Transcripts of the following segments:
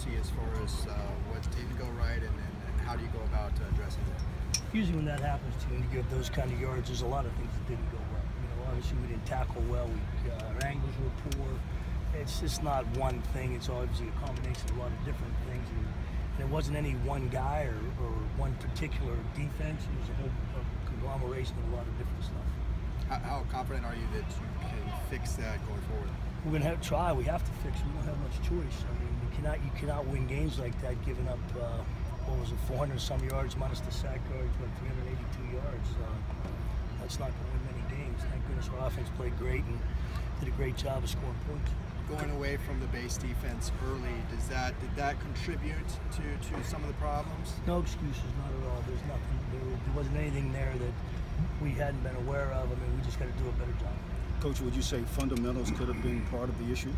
see as far as what didn't go right, and how do you go about addressing it? Usually when that happens to you, and you get those kind of yards, there's a lot of things that didn't go well. You know, obviously we didn't tackle well. Our angles were poor. It's just not one thing. It's obviously a combination of a lot of different things. And it wasn't any one guy or one particular defense. It was a whole conglomeration of a lot of different stuff. How confident are you that you can fix that going forward? We're going to try. We have to fix it. We don't have much choice. I mean, you cannot win games like that giving up, what was it, 400-some yards minus the sack yards, 382 yards. That's not going to win many games. Thank goodness our offense played great and did a great job of scoring points. Going away from the base defense early, did that contribute to some of the problems? No excuses, not at all. There's nothing. There wasn't anything there that we hadn't been aware of. I mean, we just got to do a better job. Coach, would you say fundamentals could have been part of the issue?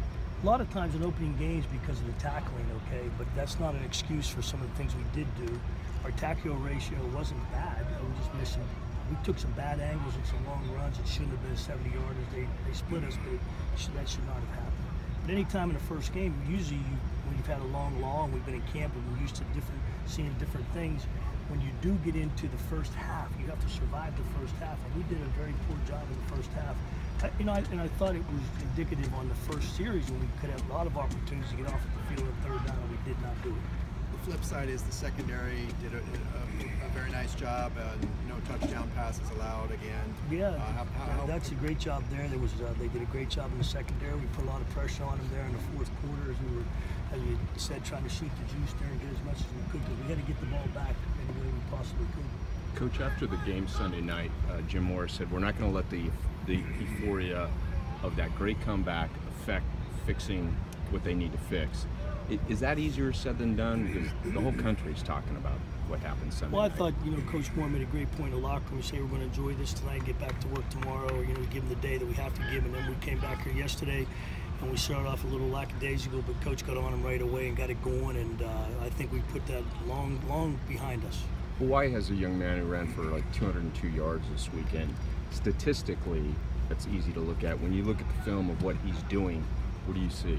A lot of times in opening games because of the tackling, okay, but that's not an excuse for some of the things we did do. Our tackle ratio wasn't bad. We were just missing. We took some bad angles and some long runs. It shouldn't have been 70-yarders. They split us, but that should not have happened. But any time in the first game, usually when you've had a long law and we've been in camp and we're used to seeing different things, when you do get into the first half, you have to survive the first half. And we did a very poor job in the first half. And I thought it was indicative on the first series when we could have a lot of opportunities to get off the field at third down, and we did not do it. The flip side is the secondary did a very nice job. No touchdown passes allowed again. Yeah, that's a great job there. They did a great job in the secondary. We put a lot of pressure on them there in the fourth quarter as we were, as you said, trying to shoot the juice there and get as much as we could, because we had to get the ball back any way we possibly could. Coach, after the game Sunday night, Jim Morris said, we're not going to let the euphoria of that great comeback affect fixing what they need to fix. Is that easier said than done? Because the whole country is talking about what happened Sunday night. I thought, Coach Moore made a great point in the locker room. We say we're going to enjoy this tonight and get back to work tomorrow, or, we give them the day that we have to give them. And then we came back here yesterday and we started off a little lackadaisical, but Coach got on them right away and got it going, and I think we put that long behind us. Hawaii has a young man who ran for like 202 yards this weekend. Statistically, that's easy to look at. When you look at the film of what he's doing, what do you see?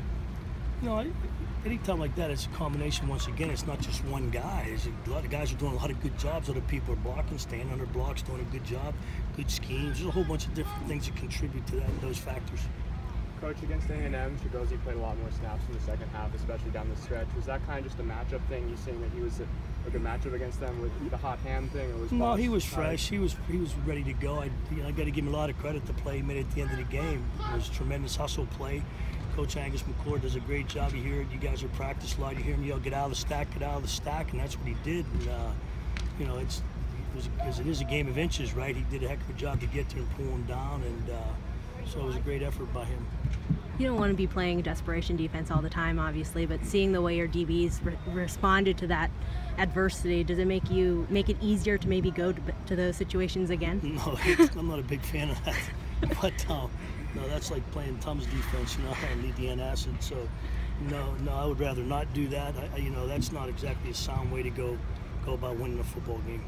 Anytime like that, it's a combination. Once again, it's not just one guy. A lot of guys are doing a lot of good jobs. Other people are blocking, staying under blocks, doing a good job, good schemes. There's a whole bunch of different things that contribute to those factors. Coach, against A&M, Chigozie played a lot more snaps in the second half, especially down the stretch. Was that kind of just a matchup thing? You saying that he was a good matchup against them with the hot hand thing? Or was no, he was fresh. He was ready to go. I got to give him a lot of credit. The play he made at the end of the game it was a tremendous hustle play. Coach Angus McClure does a great job. You hear it. You guys are practice a lot. You hear him yell, "Get out of the stack! Get out of the stack!" And that's what he did. And it is a game of inches, right? He did a heck of a job to get there and pull him down, and so it was a great effort by him. You don't want to be playing desperation defense all the time, obviously, but seeing the way your DBs responded to that adversity, does it make it easier to maybe go to those situations again? No, I'm not a big fan of that. But no, that's like playing Tom's defense, I need the antacid. So no, I would rather not do that. That's not exactly a sound way to go about winning a football game.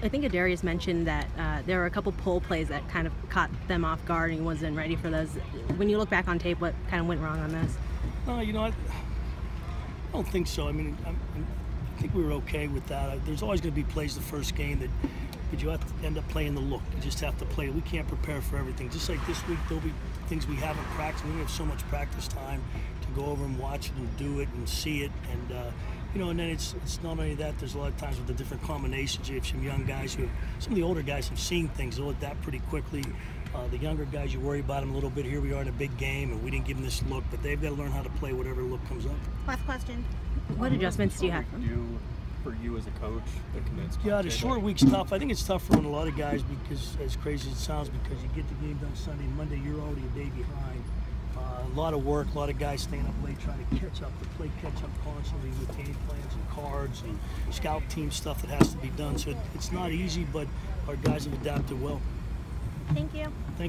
I think Adarius mentioned that there were a couple pull plays that kind of caught them off guard and he wasn't ready for those. When you look back on tape, what kind of went wrong on those? No, I don't think so. I mean, I think we were okay with that. There's always going to be plays the first game but you have to end up playing the look. You just have to play. We can't prepare for everything. Just like this week, there'll be things we haven't practiced. We don't have so much practice time to go over and watch it and do it and see it. And and then it's not only that. There's a lot of times with the different combinations. You have some young guys some of the older guys have seen things. They'll adapt pretty quickly. The younger guys, you worry about them a little bit. Here we are in a big game, and we didn't give them this look, but they've got to learn how to play whatever look comes up. Last question. What adjustments do you have? For you as a coach, the condensed Yeah, the short week's tough. I think it's tough for a lot of guys because, as crazy as it sounds, because you get the game done Sunday, Monday, you're already a day behind. A lot of work, a lot of guys staying up late trying to catch up, to play catch up constantly with game plans and cards and scout team stuff that has to be done. So it's not easy, but our guys have adapted well. Thank you. Thank you.